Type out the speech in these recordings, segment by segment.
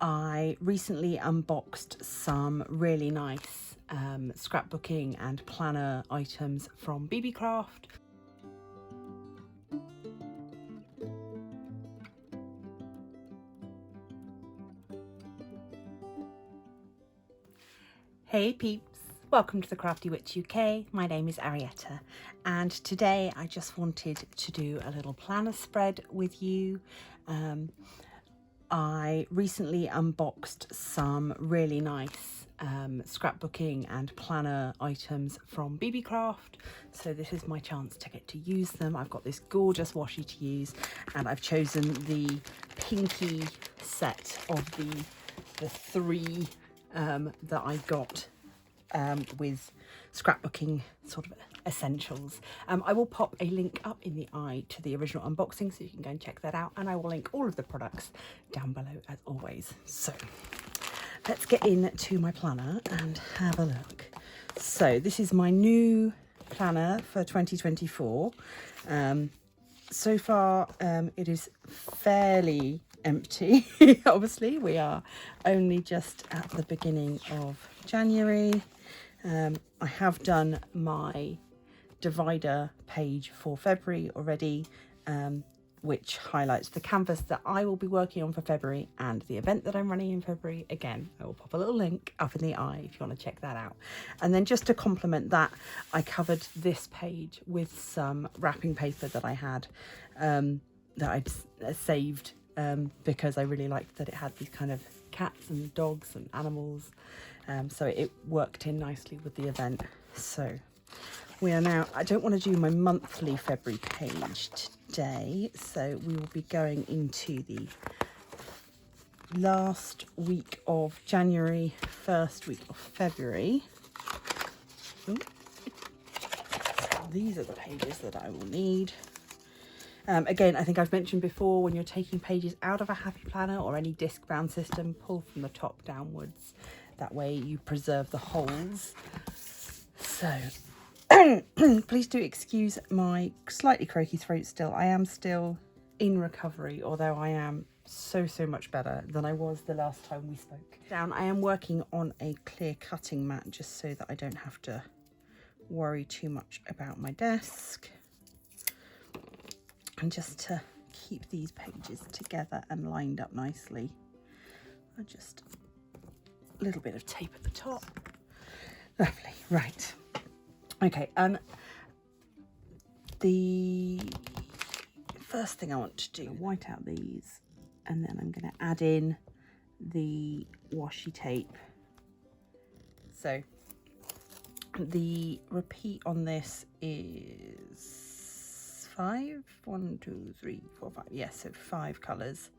I recently unboxed some really nice scrapbooking and planner items from BeeBeeCraft. Hey peeps, welcome to the Crafty Witch UK. My name is Arietta, and today I just wanted to do a little planner spread with you. I recently unboxed some really nice scrapbooking and planner items from BeeBeeCraft, so this is my chance to get to use them. I've got this gorgeous washi to use, and I've chosen the pinky set of the three that I got with scrapbooking sort of essentials. I will pop a link up in the eye to the original unboxing so you can go and check that out, and I will link all of the products down below as always. So let's get into my planner and have a look. So this is my new planner for 2024. So far it is fairly empty. Obviously we are only just at the beginning of January. I have done my divider page for February already, which highlights the canvas that I will be working on for February and the event that I'm running in February. Again, I will pop a little link up in the eye if you want to check that out. And then just to complement that, I covered this page with some wrapping paper that I had that I'd saved because I really liked that it had these kind of cats and dogs and animals, so it worked in nicely with the event. So we are now, I don't want to do my monthly February page today, so we will be going into the last week of January, first week of February. Ooh. So these are the pages that I will need. Again, I think I've mentioned before, when you're taking pages out of a Happy Planner or any disc bound system, pull from the top downwards. That way you preserve the holes. So please do excuse my slightly croaky throat still. I am still in recovery, although I am so much better than I was the last time we spoke. I am working on a clear cutting mat just so that I don't have to worry too much about my desk. And just to keep these pages together and lined up nicely, I just a little bit of tape at the top. Lovely. Right. Okay. The first thing I want to do, white out these, and then I'm going to add in the washi tape. So the repeat on this is 5, 1, 2, 3, 4, 5. Yes, so 5 colours.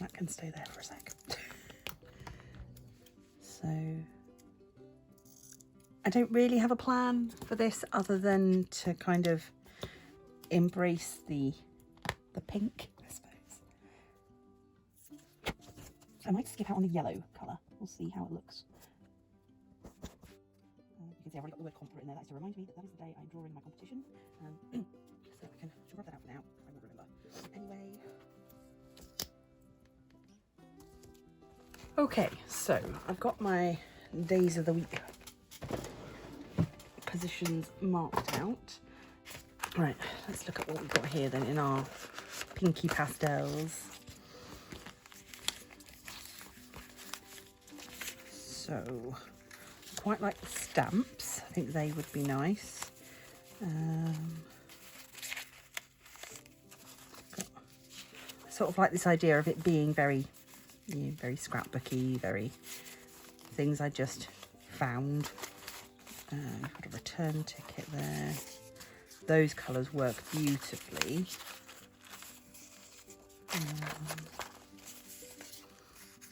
That can stay there for a sec. So I don't really have a plan for this other than to kind of embrace the pink, I suppose. I might skip out on the yellow colour. We'll see how it looks. You can see I've already got the word comp in there. That's to remind me that that is the day I'm drawing my competition. So I can rub that out for now. I won't remember. Anyway. Okay, so I've got my days of the week positions marked out. Right, let's look at what we've got here then in our pinky pastels. So, I quite like the stamps. I think they would be nice. Sort of like this idea of it being very, very scrapbooky, very things I just found. I've got a return ticket there. Those colours work beautifully.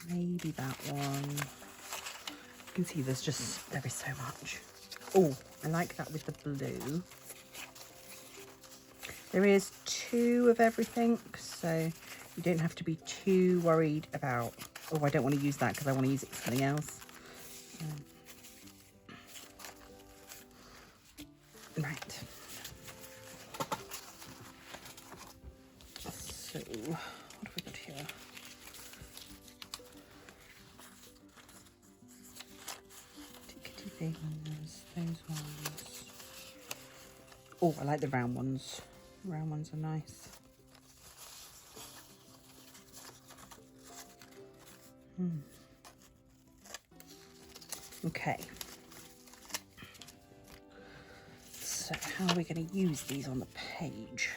Maybe that one. You can see there is so much. Oh, I like that with the blue. There is 2 of everything, so you don't have to be too worried about, oh, I don't want to use that because I want to use it for something else. Right. So, what have we got here? Tickety things, those ones. Oh, I like the round ones. Round ones are nice. Okay. So how are we going to use these on the page?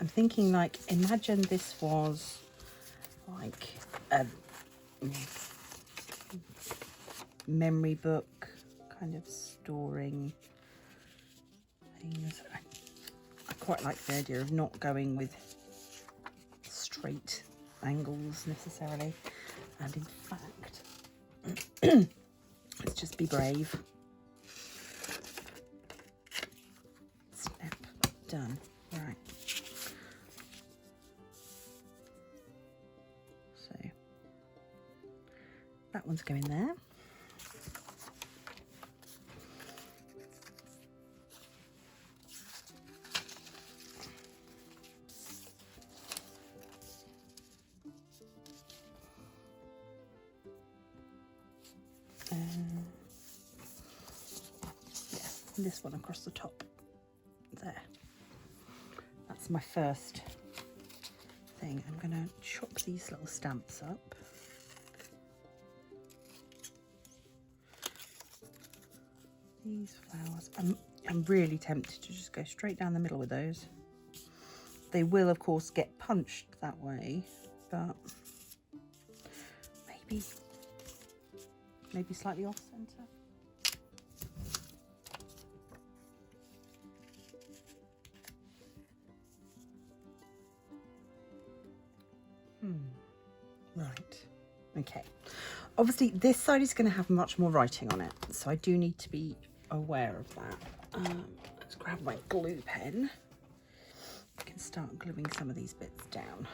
I'm thinking, like, imagine this was like a memory book, kind of storing things. I quite like the idea of not going with straight angles necessarily, and in fact let's just be brave. Snap, done. Right, so that one's going there. This one across the top there. That's my first thing. I'm going to chop these little stamps up. These flowers, I'm really tempted to just go straight down the middle with those. They will of course get punched that way, but maybe slightly off center. Right, okay. Obviously this side is going to have much more writing on it, so I do need to be aware of that. Let's grab my glue pen. I can start gluing some of these bits down.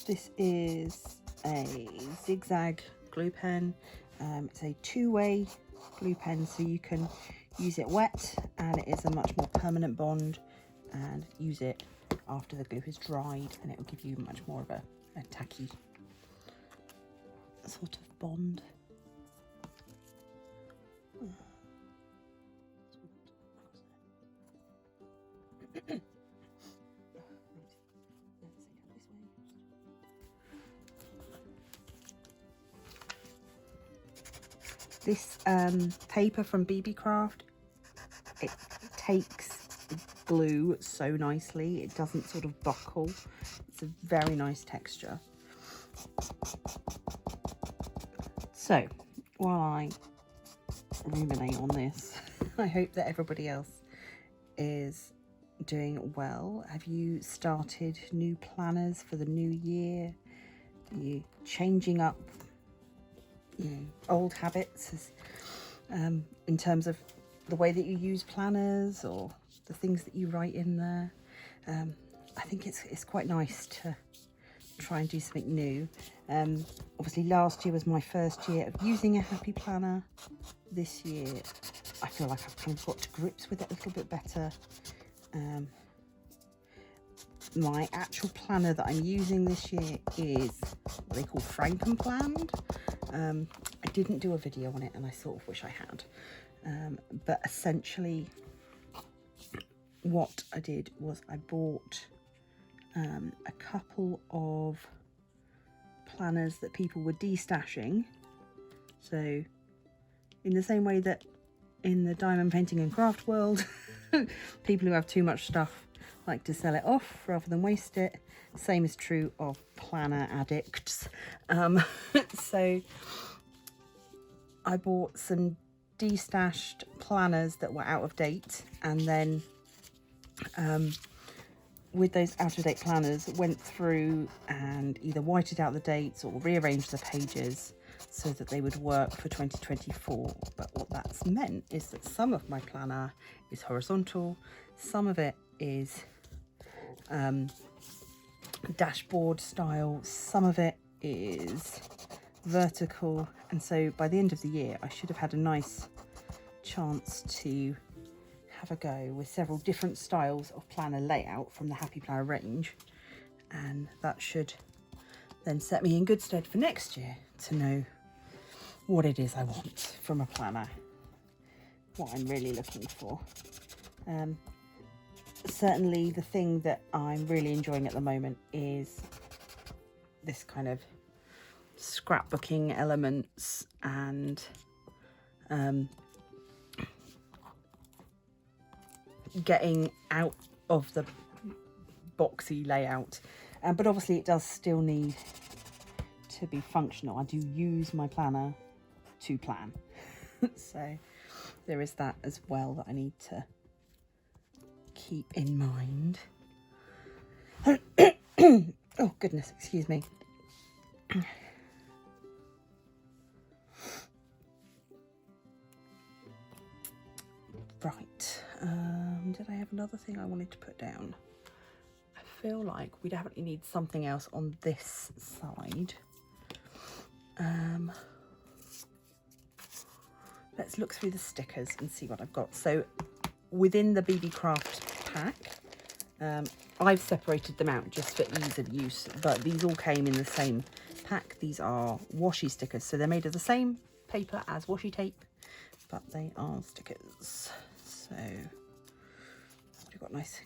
This is a zigzag glue pen. It's a two-way glue pen, so you can use it wet and it is a much more permanent bond, and use it after the glue has dried and it will give you much more of a tacky sort of bond. This paper from BeeBeeCraft, it takes glue so nicely. It doesn't sort of buckle. It's a very nice texture. So while I ruminate on this, I hope that everybody else is doing well. Have you started new planners for the new year? Are you changing up old habits in terms of the way that you use planners or the things that you write in there? I think it's quite nice to try and do something new. Obviously last year was my first year of using a happy planner. This year I feel like I've kind of got to grips with it a little bit better. My actual planner that I'm using this year is what they call Frankenplanned. I didn't do a video on it and I sort of wish I had. But essentially what I did was I bought a couple of planners that people were destashing. So in the same way that in the diamond painting and craft world, people who have too much stuff like to sell it off rather than waste it. Same is true of planner addicts. So I bought some destashed planners that were out of date, and then with those out-of-date planners, went through and either whited out the dates or rearranged the pages so that they would work for 2024. But what that's meant is that some of my planner is horizontal, some of it is dashboard style, some of it is vertical, and so by the end of the year I should have had a nice chance to have a go with several different styles of planner layout from the Happy Planner range, and that should then set me in good stead for next year to know what it is I want from a planner, what I'm really looking for. Certainly the thing that I'm really enjoying at the moment is this kind of scrapbooking elements and getting out of the boxy layout, but obviously it does still need to be functional. I do use my planner to plan so there is that as well that I need to keep in mind. Oh goodness, excuse me. Right, did I have another thing I wanted to put down? I feel like we definitely need something else on this side. Let's look through the stickers and see what I've got. So within the BeeBeeCraft pack, I've separated them out just for ease of use, but these all came in the same pack. These are washi stickers, so they're made of the same paper as washi tape, but they are stickers. So we've got nice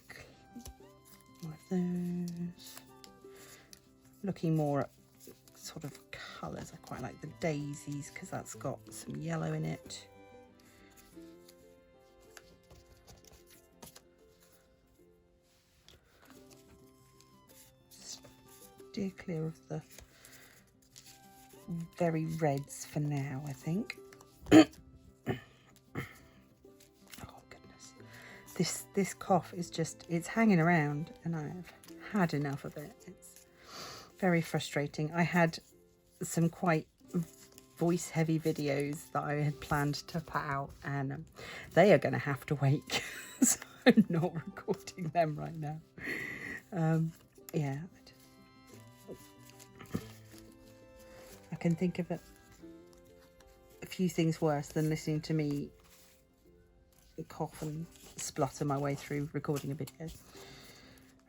one of those. Looking more at sort of colours, I quite like the daisies because that's got some yellow in it. Steer clear of the very reds for now, I think. Oh goodness, this cough is just, it's hanging around and I've had enough of it. It's very frustrating. I had some quite voice heavy videos that I had planned to put out, and they are going to have to wait so I'm not recording them right now. Yeah, I can think of a few things worse than listening to me cough and splutter my way through recording a video.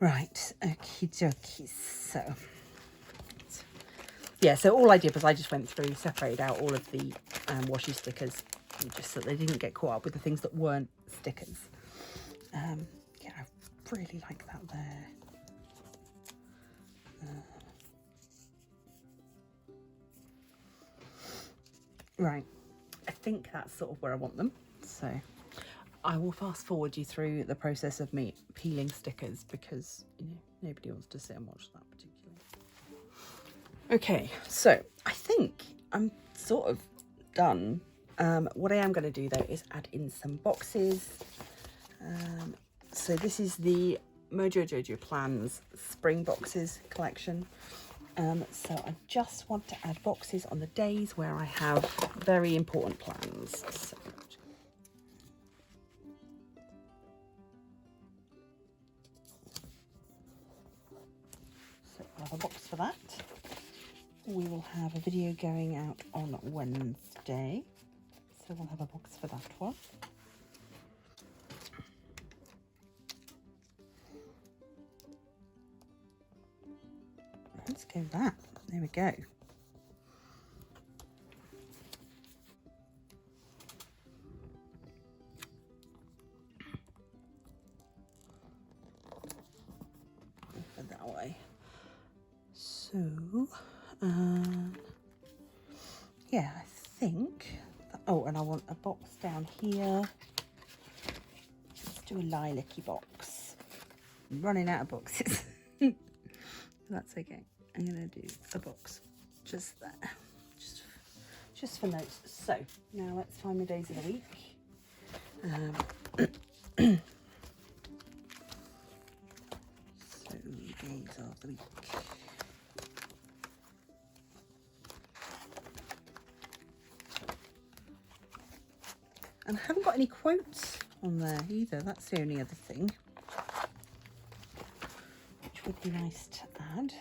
Right, okie dokie. So yeah, so all I did was I just went through, separated out all of the washi stickers, just so they didn't get caught up with the things that weren't stickers. Yeah, I really like that there. Right, I think that's sort of where I want them. So I will fast forward you through the process of me peeling stickers because, you know, nobody wants to sit and watch that particularly. Okay, so I think I'm sort of done. What I am going to do though is add in some boxes. So this is the Mojo Jojo Plans Spring Boxes collection. So I just want to add boxes on the days where I have very important plans. So I'll have a box for that. We will have a video going out on Wednesday, so we'll have a box for that one. Let's go with that. There we go. Put that away. So, yeah, I think. Oh, and I want a box down here. Let's do a lilac-y box. I'm running out of boxes. That's okay. I'm gonna do a box just there, just for notes. So now let's find my days of the week. So the week. And I haven't got any quotes on there either. That's the only other thing, which would be nice to add.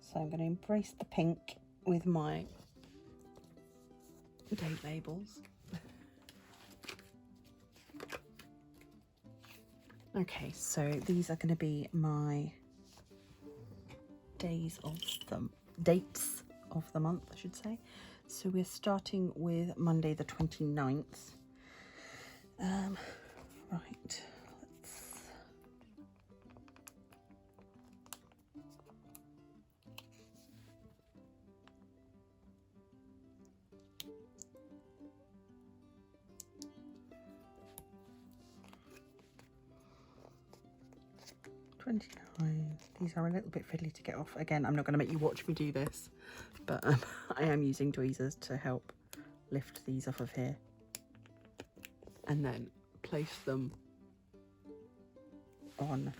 So I'm going to embrace the pink with my date labels. Okay, so these are going to be my dates of the month, I should say. So we're starting with Monday the 29th. Right, these are a little bit fiddly to get off. Again, I'm not going to make you watch me do this, but I am using tweezers to help lift these off of here and then place them on.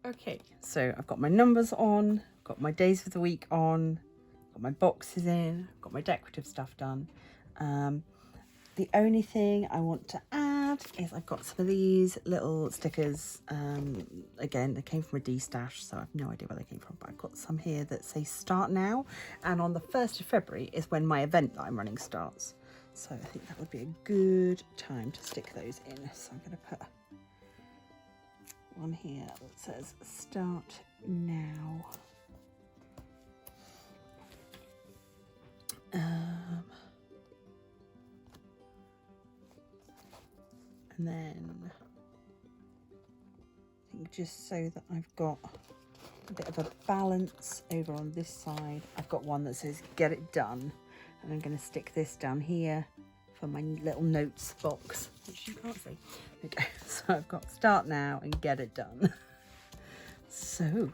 Okay, so I've got my numbers on, got my days of the week on, got my boxes in, got my decorative stuff done. The only thing I want to add is I've got some of these little stickers. Again, they came from a D-stash, so I have no idea where they came from, but I've got some here that say start now. And on the 1st of February is when my event that I'm running starts. So I think that would be a good time to stick those in. So I'm going to put one here that says start now. And then I think just so that I've got a bit of a balance over on this side, I've got one that says get it done, and I'm going to stick this down here for my little notes box, which you can't see. Okay, so I've got start now and get it done. So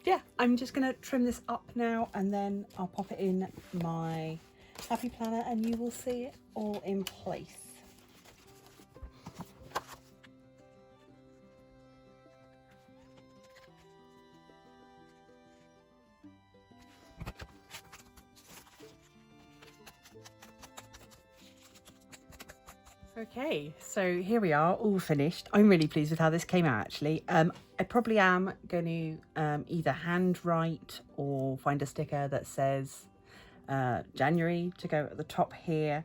yeah, I'm just going to trim this up now, and then I'll pop it in my happy planner and you will see it all in place. Okay, so here we are, all finished. I'm really pleased with how this came out, actually. I probably am going to either handwrite or find a sticker that says January to go at the top here,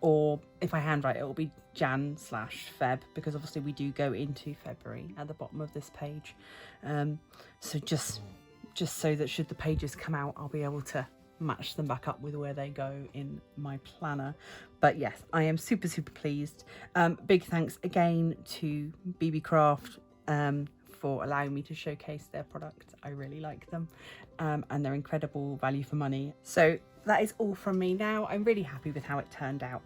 or if I handwrite, it will be Jan/Feb, because obviously we do go into February at the bottom of this page. So just so that should the pages come out, I'll be able to match them back up with where they go in my planner. But yes, I am super pleased. Big thanks again to BeeBeeCraft for allowing me to showcase their products. I really like them, and they're incredible value for money. So that is all from me now. I'm really happy with how it turned out.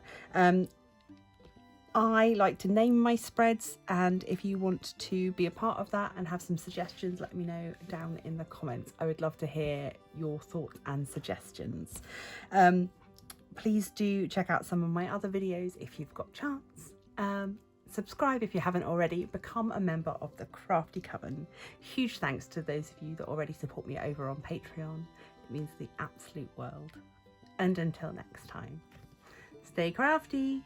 I like to name my spreads, and if you want to be a part of that and have some suggestions, let me know down in the comments. I would love to hear your thoughts and suggestions. Please do check out some of my other videos if you've got chance. Subscribe if you haven't already. Become a member of the Crafty Coven. Huge thanks to those of you that already support me over on Patreon. It means the absolute world. And until next time, stay crafty.